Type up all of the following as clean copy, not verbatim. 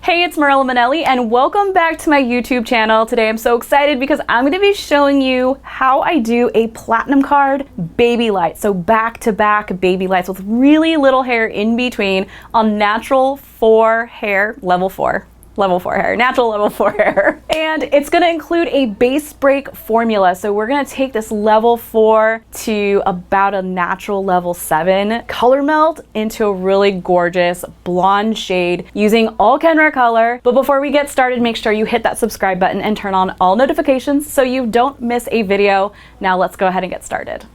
Hey, it's Mirella Manelli and welcome back to my YouTube channel. Today I'm so excited because I'm going to be showing you how I do a platinum card baby light. So back-to-back baby lights with really little hair in between on natural 4 hair, level 4 hair, natural level 4 hair. And it's gonna include a base break formula. So we're gonna take this level 4 to about a natural level 7, color melt into a really gorgeous blonde shade using all Kenra color. But before we get started, make sure you hit that subscribe button and turn on all notifications so you don't miss a video. Now let's go ahead and get started.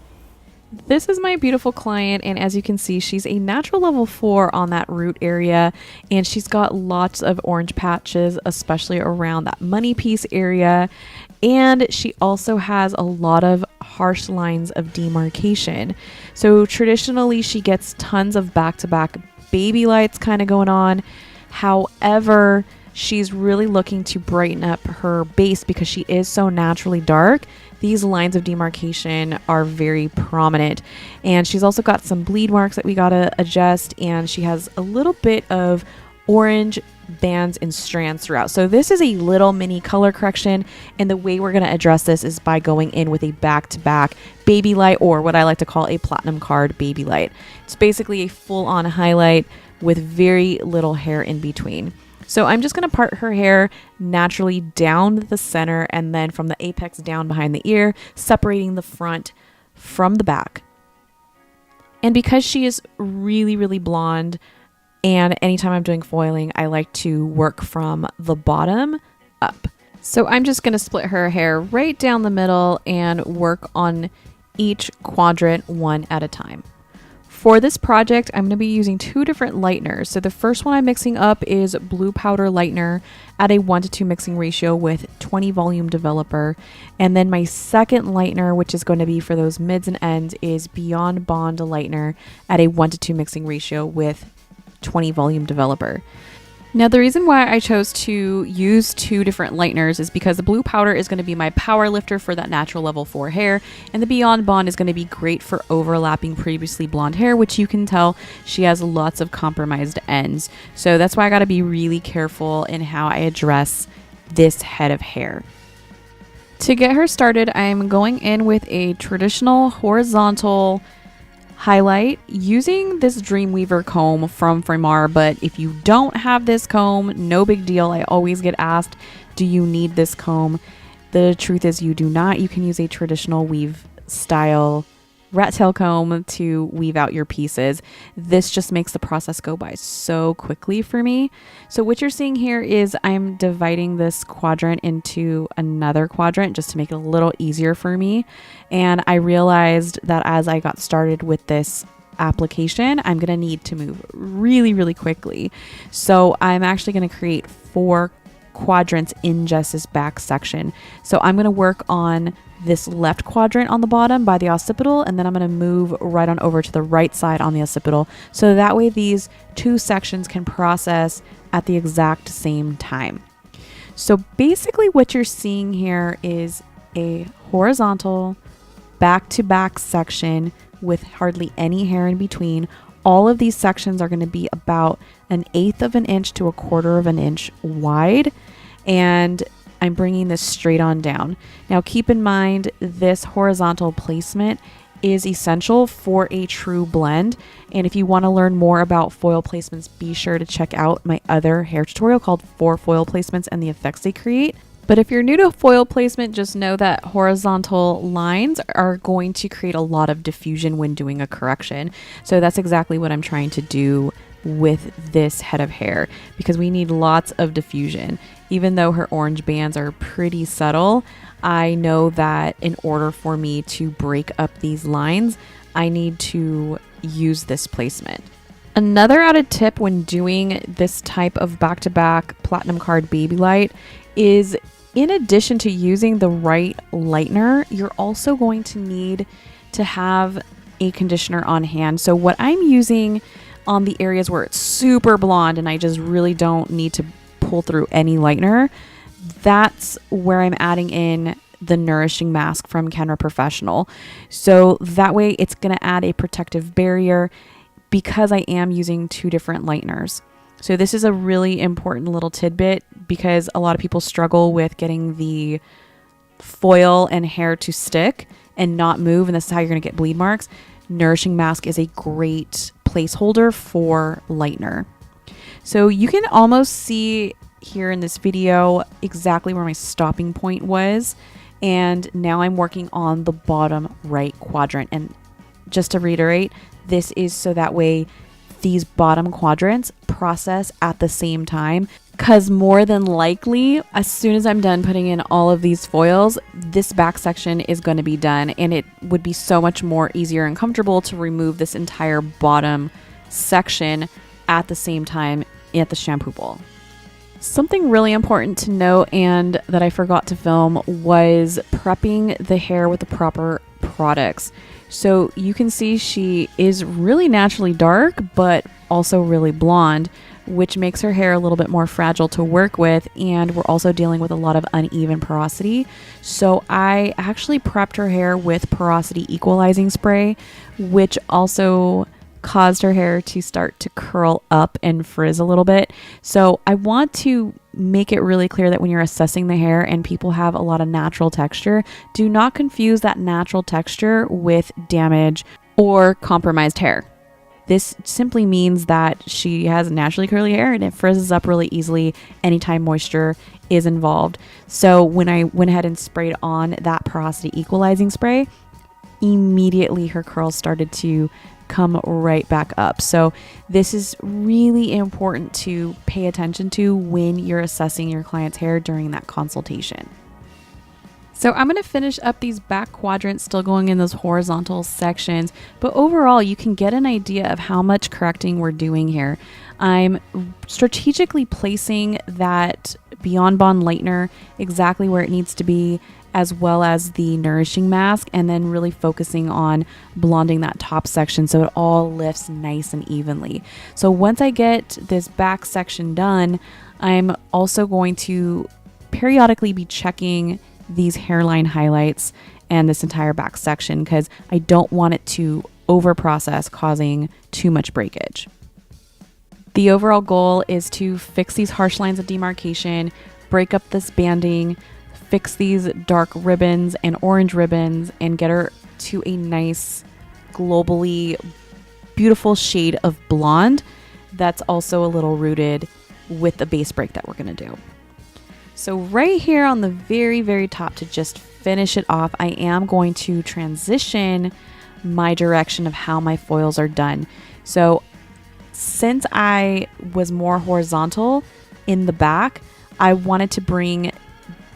This is my beautiful client, and as you can see, she's a natural level 4 on that root area, and she's got lots of orange patches, especially around that money piece area, and she also has a lot of harsh lines of demarcation. So traditionally she gets tons of back-to-back baby lights kind of going on. However, she's really looking to brighten up her base because she is so naturally dark. These lines of demarcation are very prominent, and she's also got some bleed marks that we gotta adjust, and she has a little bit of orange bands and strands throughout. So this is a little mini color correction, and the way we're gonna address this is by going in with a back-to-back baby light, or what I like to call a platinum card baby light. It's basically a full-on highlight with very little hair in between. So I'm just going to part her hair naturally down the center and then from the apex down behind the ear, separating the front from the back. And because she is really, really blonde, and anytime I'm doing foiling, I like to work from the bottom up. So I'm just going to split her hair right down the middle and work on each quadrant one at a time. For this project, I'm going to be using 2 different lighteners. So the first one I'm mixing up is blue powder lightener at a 1:2 mixing ratio with 20 volume developer. And then my second lightener, which is going to be for those mids and ends, is Beyond Bond lightener at a 1:2 mixing ratio with 20 volume developer. Now, the reason why I chose to use 2 different lighteners is because the blue powder is going to be my power lifter for that natural level 4 hair, and the Beyond Bond is going to be great for overlapping previously blonde hair, which you can tell she has lots of compromised ends. So that's why I got to be really careful in how I address this head of hair. To get her started, I'm going in with a traditional horizontal highlight using this Dreamweaver comb from Fremar, but if you don't have this comb, no big deal. I always get asked, do you need this comb? The truth is you do not. You can use a traditional weave style rat tail comb to weave out your pieces. This just makes the process go by so quickly for me. So what you're seeing here is I'm dividing this quadrant into another quadrant just to make it a little easier for me. And I realized that as I got started with this application, I'm going to need to move really, really quickly. So I'm actually going to create 4 quadrants in just this back section. So I'm going to work on this left quadrant on the bottom by the occipital, and then I'm going to move right on over to the right side on the occipital. So that way these 2 sections can process at the exact same time. So basically what you're seeing here is a horizontal back-to-back section with hardly any hair in between. All of these sections are going to be about 1/8 of an inch to 1/4 of an inch wide, and I'm bringing this straight on down. Now keep in mind this horizontal placement is essential for a true blend, and if you want to learn more about foil placements, be sure to check out my other hair tutorial called 4 foil placements and the effects they create. But if you're new to foil placement, just know that horizontal lines are going to create a lot of diffusion when doing a correction. So that's exactly what I'm trying to do with this head of hair, because we need lots of diffusion. Even though her orange bands are pretty subtle, I know that in order for me to break up these lines, I need to use this placement. Another added tip when doing this type of back-to-back platinum card baby light is, in addition to using the right lightener, you're also going to need to have a conditioner on hand. So what I'm using on the areas where it's super blonde and I just really don't need to pull through any lightener, that's where I'm adding in the nourishing mask from Kenra Professional. So that way it's going to add a protective barrier because I am using 2 different lighteners. So this is a really important little tidbit because a lot of people struggle with getting the foil and hair to stick and not move, and this is how you're going to get bleed marks. Nourishing mask is a great placeholder for lightener. So you can almost see here in this video exactly where my stopping point was, and now I'm working on the bottom right quadrant. And just to reiterate, this is so that way these bottom quadrants process at the same time, because more than likely, as soon as I'm done putting in all of these foils, this back section is going to be done, and it would be so much more easier and comfortable to remove this entire bottom section at the same time at the shampoo bowl. Something really important to note and that I forgot to film was prepping the hair with the proper products. So you can see she is really naturally dark, but also really blonde, which makes her hair a little bit more fragile to work with. And we're also dealing with a lot of uneven porosity. So I actually prepped her hair with porosity equalizing spray, which also caused her hair to start to curl up and frizz a little bit. So I want to make it really clear that when you're assessing the hair and people have a lot of natural texture, do not confuse that natural texture with damage or compromised hair. This simply means that she has naturally curly hair and it frizzes up really easily anytime moisture is involved. So when I went ahead and sprayed on that porosity equalizing spray, immediately her curls started to come right back up. So this is really important to pay attention to when you're assessing your client's hair during that consultation. So I'm going to finish up these back quadrants, still going in those horizontal sections, but overall you can get an idea of how much correcting we're doing here. I'm strategically placing that Beyond Bond lightener exactly where it needs to be, as well as the nourishing mask, and then really focusing on blonding that top section so it all lifts nice and evenly. So once I get this back section done, I'm also going to periodically be checking these hairline highlights and this entire back section because I don't want it to over process, causing too much breakage. The overall goal is to fix these harsh lines of demarcation, break up this banding, fix these dark ribbons and orange ribbons, and get her to a nice globally beautiful shade of blonde that's also a little rooted with the base break that we're going to do. So right here on the very, very top, to just finish it off, I am going to transition my direction of how my foils are done. So since I was more horizontal in the back, I wanted to bring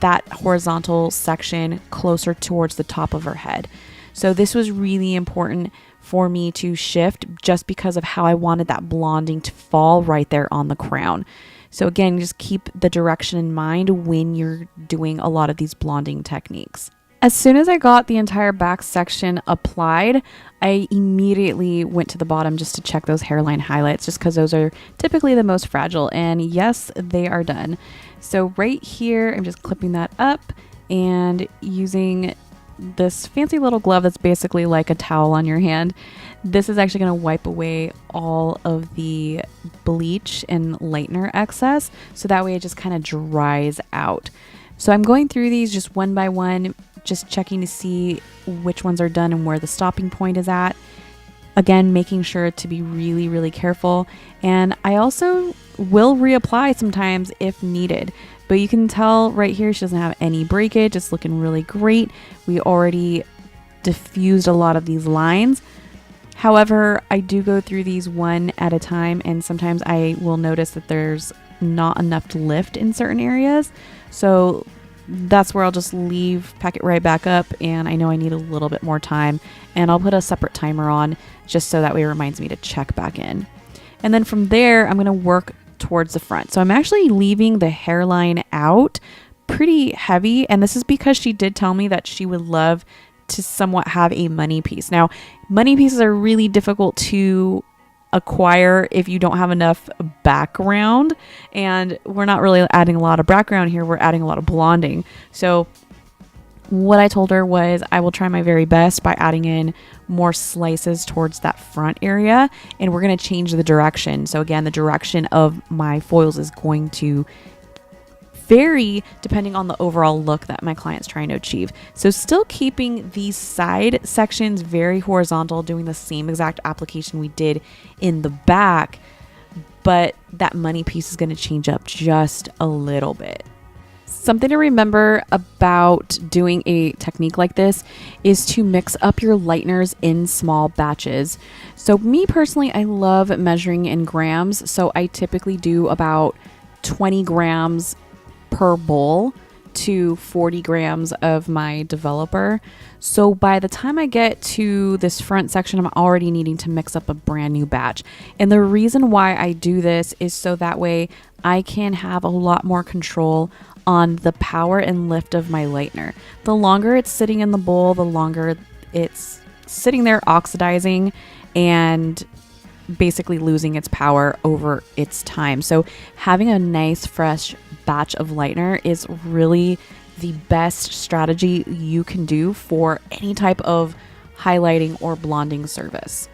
that horizontal section closer towards the top of her head. So this was really important for me to shift just because of how I wanted that blonding to fall right there on the crown. So again, just keep the direction in mind when you're doing a lot of these blonding techniques. As soon as I got the entire back section applied, I immediately went to the bottom just to check those hairline highlights, just because those are typically the most fragile. And yes, they are done. So right here, I'm just clipping that up and using this fancy little glove that's basically like a towel on your hand. This is actually going to wipe away all of the bleach and lightener excess, so that way it just kind of dries out. So I'm going through these just one by one, just checking to see which ones are done and where the stopping point is at. Again, making sure to be really, really careful. And I also will reapply sometimes if needed. But you can tell right here she doesn't have any breakage. It's looking really great. We already diffused a lot of these lines. However, I do go through these one at a time, and sometimes I will notice that there's not enough lift in certain areas. So that's where I'll just pack it right back up, and I know I need a little bit more time, and I'll put a separate timer on just so that way it reminds me to check back in. And then from there, I'm going to work towards the front. So I'm actually leaving the hairline out pretty heavy, and this is because she did tell me that she would love to somewhat have a money piece. Now, money pieces are really difficult to acquire if you don't have enough background, and we're not really adding a lot of background here, we're adding a lot of blonding. So What I told her was I will try my very best by adding in more slices towards that front area, and we're going to change the direction. So again, the direction of my foils is going to vary depending on the overall look that my client's trying to achieve. So still keeping these side sections very horizontal, doing the same exact application we did in the back, but that money piece is going to change up just a little bit. Something to remember about doing a technique like this is to mix up your lighteners in small batches. So me personally, I love measuring in grams. So I typically do about 20 grams per bowl to 40 grams of my developer. So by the time I get to this front section, I'm already needing to mix up a brand new batch. And the reason why I do this is so that way I can have a lot more control on the power and lift of my lightener. The longer it's sitting in the bowl, the longer it's sitting there oxidizing and basically losing its power over its time. So having a nice fresh batch of lightener is really the best strategy you can do for any type of highlighting or blonding service.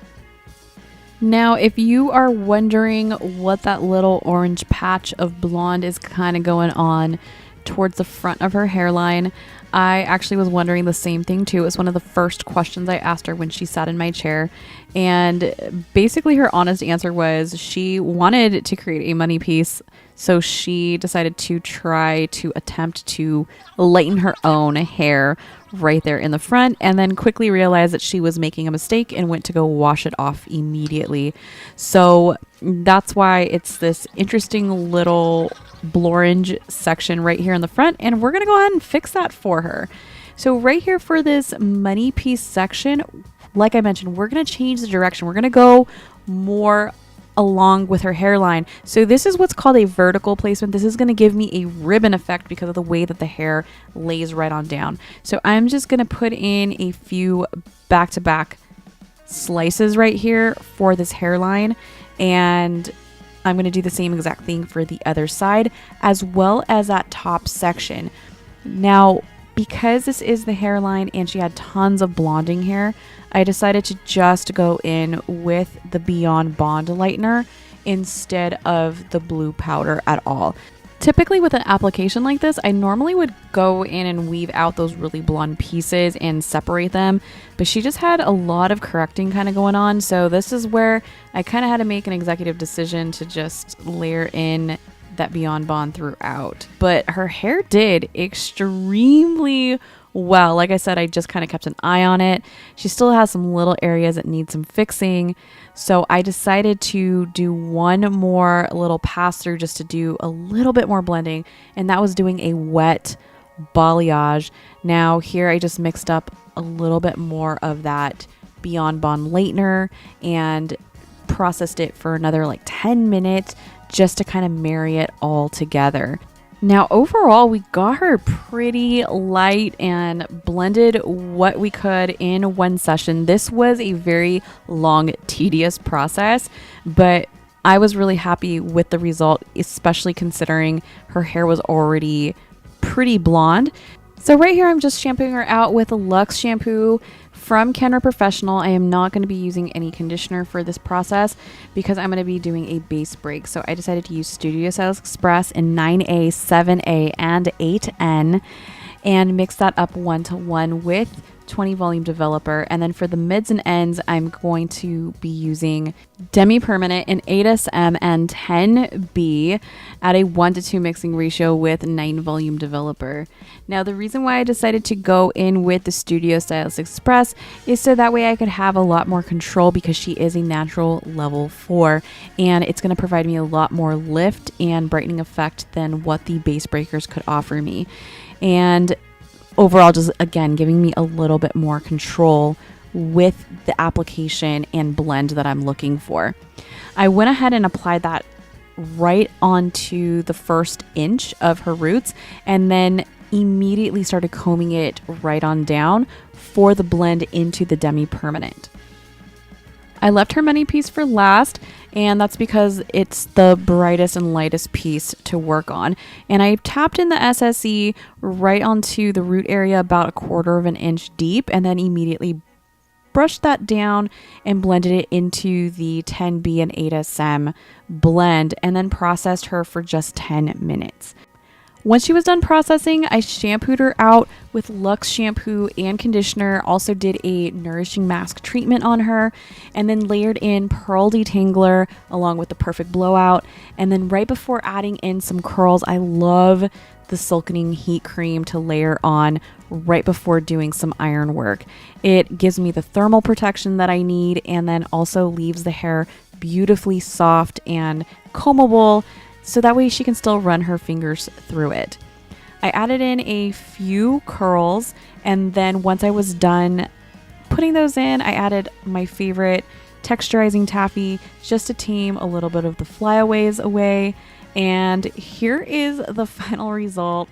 Now, if you are wondering what that little orange patch of blonde is kind of going on towards the front of her hairline, I actually was wondering the same thing too. It was one of the first questions I asked her when she sat in my chair. And basically her honest answer was she wanted to create a money piece. So she decided to try to attempt to lighten her own hair right there in the front, and then quickly realized that she was making a mistake and went to go wash it off immediately. So that's why it's this interesting little blorange section right here in the front, and we're gonna go ahead and fix that for her. So right here for this money piece section, like I mentioned, we're gonna change the direction. We're gonna go more along with her hairline. So this is what's called a vertical placement. This is going to give me a ribbon effect because of the way that the hair lays right on down. So I'm just going to put in a few back-to-back slices right here for this hairline, and I'm going to do the same exact thing for the other side as well as that top section. Now, because this is the hairline and she had tons of blonding hair, I decided to just go in with the Beyond Bond lightener instead of the blue powder at all. Typically with an application like this, I normally would go in and weave out those really blonde pieces and separate them, but she just had a lot of correcting kind of going on. So this is where I kind of had to make an executive decision to just layer in that Beyond Bond throughout. But her hair did extremely well. Like I said, I just kind of kept an eye on it. She still has some little areas that need some fixing. So I decided to do one more little pass through just to do a little bit more blending. And that was doing a wet balayage. Now here I just mixed up a little bit more of that Beyond Bond lightener and processed it for another like 10 minutes just to kind of marry it all together. Now, overall, we got her pretty light and blended what we could in one session. This was a very long, tedious process, but I was really happy with the result, especially considering her hair was already pretty blonde. So right here, I'm just shampooing her out with a Luxe shampoo from Kenra Professional. I am not going to be using any conditioner for this process because I'm going to be doing a base break. So I decided to use Studio Styles Express in 9A, 7A, and 8N and mix that up 1-to-1 with 20 volume developer. And then for the mids and ends, I'm going to be using Demi Permanent in 8SM and 10B at a 1-to-2 mixing ratio with 9 volume developer. Now, the reason why I decided to go in with the Studio Styles Express is so that way I could have a lot more control because she is a natural level 4 and it's going to provide me a lot more lift and brightening effect than what the base breakers could offer me. And overall, just again giving me a little bit more control with the application and blend that I'm looking for. I went ahead and applied that right onto the first inch of her roots and then immediately started combing it right on down for the blend into the Demi Permanent. I left her money piece for last, and that's because it's the brightest and lightest piece to work on. And I tapped in the SSE right onto the root area about 1/4 of an inch deep, and then immediately brushed that down and blended it into the 10B and 8SM blend, and then processed her for just 10 minutes. Once she was done processing, I shampooed her out with Luxe shampoo and conditioner, also did a nourishing mask treatment on her, and then layered in Pearl Detangler along with the Perfect Blowout. And then right before adding in some curls, I love the Silkening Heat Cream to layer on right before doing some iron work. It gives me the thermal protection that I need, and then also leaves the hair beautifully soft and combable, so that way she can still run her fingers through it. I added in a few curls, and then once I was done putting those in, I added my favorite texturizing taffy just to tame a little bit of the flyaways away. And here is the final result.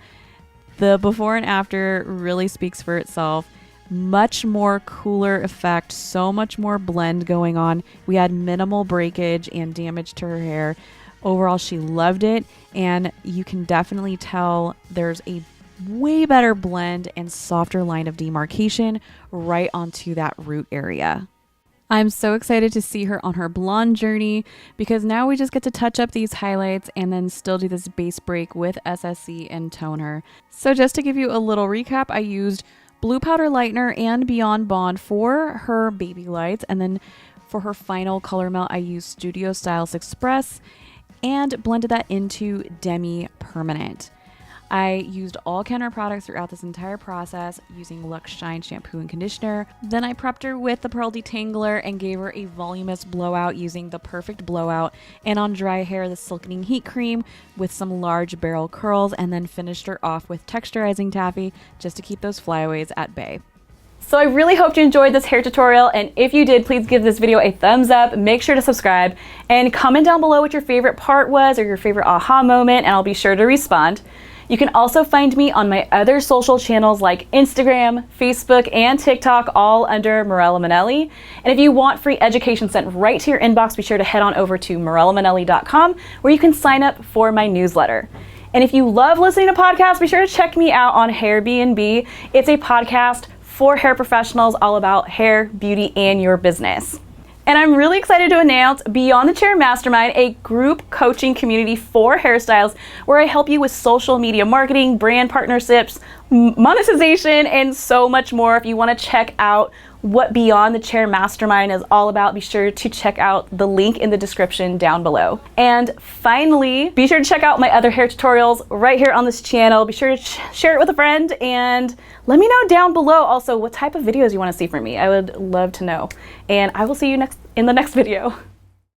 The before and after really speaks for itself. Much more cooler effect, so much more blend going on. We had minimal breakage and damage to her hair. Overall, she loved it, and you can definitely tell there's a way better blend and softer line of demarcation right onto that root area. I'm so excited to see her on her blonde journey, because now we just get to touch up these highlights and then still do this base break with SSE and toner. So just to give you a little recap, I used Blue Powder Lightener and Beyond Bond for her baby lights, and then for her final color melt, I used Studio Styles Express and blended that into Demi Permanent. I used all Kenner products throughout this entire process using Luxe Shine shampoo and conditioner. Then I prepped her with the Pearl Detangler and gave her a voluminous blowout using the Perfect Blowout, and on dry hair the Silkening Heat Cream with some large barrel curls, and then finished her off with texturizing taffy just to keep those flyaways at bay. So I really hope you enjoyed this hair tutorial, and if you did, please give this video a thumbs up, make sure to subscribe, and comment down below what your favorite part was or your favorite aha moment, and I'll be sure to respond. You can also find me on my other social channels like Instagram, Facebook, and TikTok, all under Mirella Manelli. And if you want free education sent right to your inbox, be sure to head on over to morellamanelli.com, where you can sign up for my newsletter. And if you love listening to podcasts, be sure to check me out on Hair B&B. It's a podcast for hair professionals all about hair, beauty, and your business. And I'm really excited to announce Beyond the Chair Mastermind, a group coaching community for hairstyles where I help you with social media marketing, brand partnerships, monetization, and so much more. If you want to check out what Beyond the Chair Mastermind is all about, be sure to check out the link in the description down below. And finally, be sure to check out my other hair tutorials right here on this channel. Be sure to share it with a friend, and let me know down below also what type of videos you want to see from me. I would love to know. And I will see you in the next video.